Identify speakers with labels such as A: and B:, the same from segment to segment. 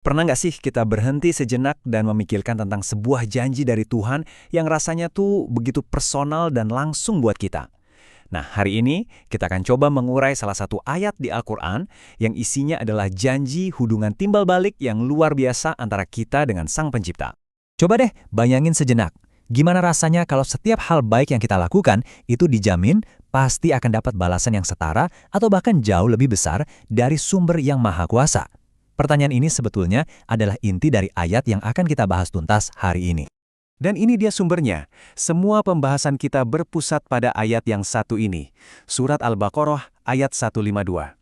A: Pernah nggak sih kita berhenti sejenak dan memikirkan tentang sebuah janji dari Tuhan yang rasanya tuh begitu personal dan langsung buat kita? Nah, hari ini kita akan coba mengurai salah satu ayat di Al-Quran yang isinya adalah janji hubungan timbal balik yang luar biasa antara kita dengan Sang Pencipta. Coba deh bayangin sejenak, gimana rasanya kalau setiap hal baik yang kita lakukan itu dijamin pasti akan dapat balasan yang setara atau bahkan jauh lebih besar dari sumber yang maha kuasa. Pertanyaan ini sebetulnya adalah inti dari ayat yang akan kita bahas tuntas hari ini. Dan ini dia sumbernya. Semua pembahasan kita berpusat pada ayat yang satu ini. Surat Al-Baqarah ayat 152.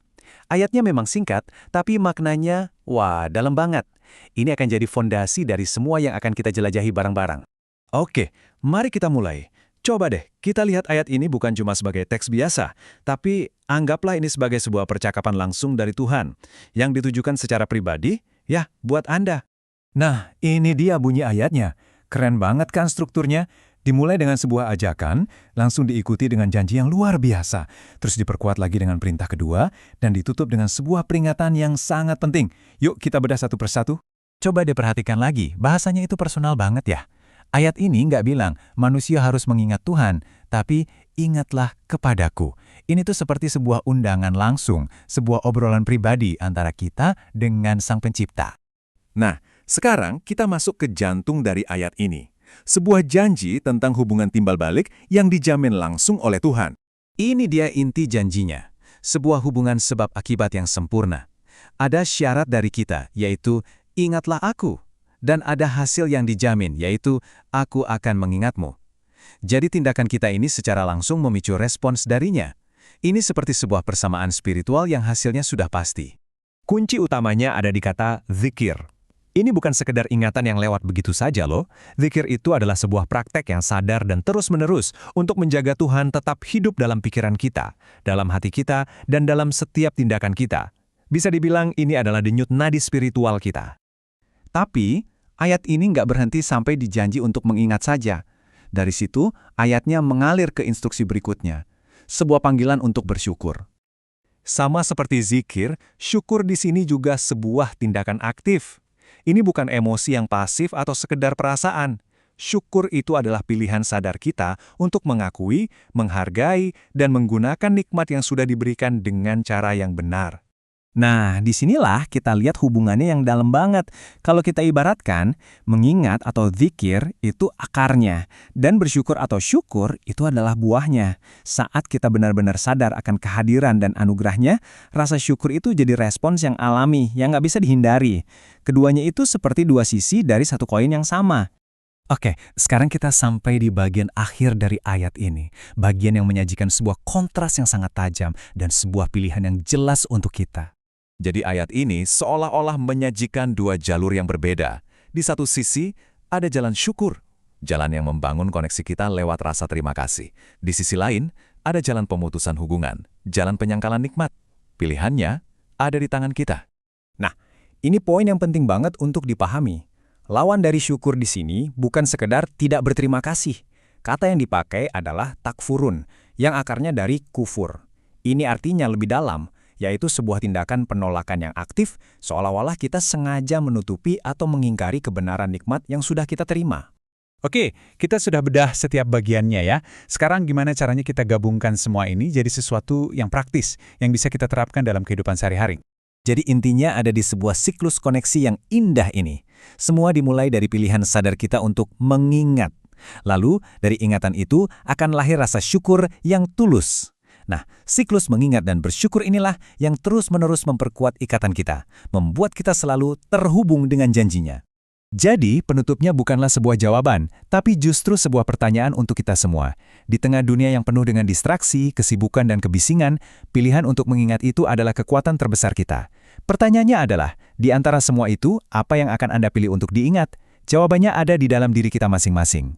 A: Ayatnya memang singkat, tapi maknanya, wah, dalam banget. Ini akan jadi fondasi dari semua yang akan kita jelajahi bareng-bareng. Oke, mari kita mulai. Coba deh, kita lihat ayat ini bukan cuma sebagai teks biasa, tapi anggaplah ini sebagai sebuah percakapan langsung dari Tuhan, yang ditujukan secara pribadi, ya, buat Anda. Nah, ini dia bunyi ayatnya. Keren banget kan strukturnya? Dimulai dengan sebuah ajakan, langsung diikuti dengan janji yang luar biasa, terus diperkuat lagi dengan perintah kedua, dan ditutup dengan sebuah peringatan yang sangat penting. Yuk kita bedah satu persatu. Coba diperhatikan lagi, bahasanya itu personal banget ya. Ayat ini nggak bilang manusia harus mengingat Tuhan, tapi ingatlah kepadaku. Ini tuh seperti sebuah undangan langsung, sebuah obrolan pribadi antara kita dengan Sang Pencipta. Nah, sekarang kita masuk ke jantung dari ayat ini. Sebuah janji tentang hubungan timbal balik yang dijamin langsung oleh Tuhan. Ini dia inti janjinya. Sebuah hubungan sebab akibat yang sempurna. Ada syarat dari kita, yaitu ingatlah aku. Dan ada hasil yang dijamin, yaitu aku akan mengingatmu. Jadi tindakan kita ini secara langsung memicu respons darinya. Ini seperti sebuah persamaan spiritual yang hasilnya sudah pasti. Kunci utamanya ada di kata zikir. Ini bukan sekedar ingatan yang lewat begitu saja loh. Zikir itu adalah sebuah praktek yang sadar dan terus-menerus untuk menjaga Tuhan tetap hidup dalam pikiran kita, dalam hati kita, dan dalam setiap tindakan kita. Bisa dibilang ini adalah denyut nadi spiritual kita. Tapi, ayat ini nggak berhenti sampai dijanji untuk mengingat saja. Dari situ, ayatnya mengalir ke instruksi berikutnya. Sebuah panggilan untuk bersyukur. Sama seperti zikir, syukur di sini juga sebuah tindakan aktif. Ini bukan emosi yang pasif atau sekedar perasaan. Syukur itu adalah pilihan sadar kita untuk mengakui, menghargai, dan menggunakan nikmat yang sudah diberikan dengan cara yang benar. Nah, disinilah kita lihat hubungannya yang dalam banget. Kalau kita ibaratkan, mengingat atau zikir itu akarnya, dan bersyukur atau syukur itu adalah buahnya. Saat kita benar-benar sadar akan kehadiran dan anugerahnya, rasa syukur itu jadi respons yang alami, yang nggak bisa dihindari. Keduanya itu seperti dua sisi dari satu koin yang sama. Oke, sekarang kita sampai di bagian akhir dari ayat ini. Bagian yang menyajikan sebuah kontras yang sangat tajam dan sebuah pilihan yang jelas untuk kita. Jadi ayat ini seolah-olah menyajikan dua jalur yang berbeda. Di satu sisi, ada jalan syukur, jalan yang membangun koneksi kita lewat rasa terima kasih. Di sisi lain, ada jalan pemutusan hubungan, jalan penyangkalan nikmat. Pilihannya ada di tangan kita. Nah, ini poin yang penting banget untuk dipahami. Lawan dari syukur di sini bukan sekedar tidak berterima kasih. Kata yang dipakai adalah takfurun, yang akarnya dari kufur. Ini artinya lebih dalam, yaitu sebuah tindakan penolakan yang aktif, seolah-olah kita sengaja menutupi atau mengingkari kebenaran nikmat yang sudah kita terima.
B: Oke, kita sudah bedah setiap bagiannya ya. Sekarang gimana caranya kita gabungkan semua ini jadi sesuatu yang praktis, yang bisa kita terapkan dalam kehidupan sehari-hari?
A: Jadi intinya ada di sebuah siklus koneksi yang indah ini. Semua dimulai dari pilihan sadar kita untuk mengingat. Lalu, dari ingatan itu akan lahir rasa syukur yang tulus. Nah, siklus mengingat dan bersyukur inilah yang terus-menerus memperkuat ikatan kita, membuat kita selalu terhubung dengan janjinya. Jadi, penutupnya bukanlah sebuah jawaban, tapi justru sebuah pertanyaan untuk kita semua. Di tengah dunia yang penuh dengan distraksi, kesibukan, dan kebisingan, pilihan untuk mengingat itu adalah kekuatan terbesar kita. Pertanyaannya adalah, di antara semua itu, apa yang akan Anda pilih untuk diingat? Jawabannya ada di dalam diri kita masing-masing.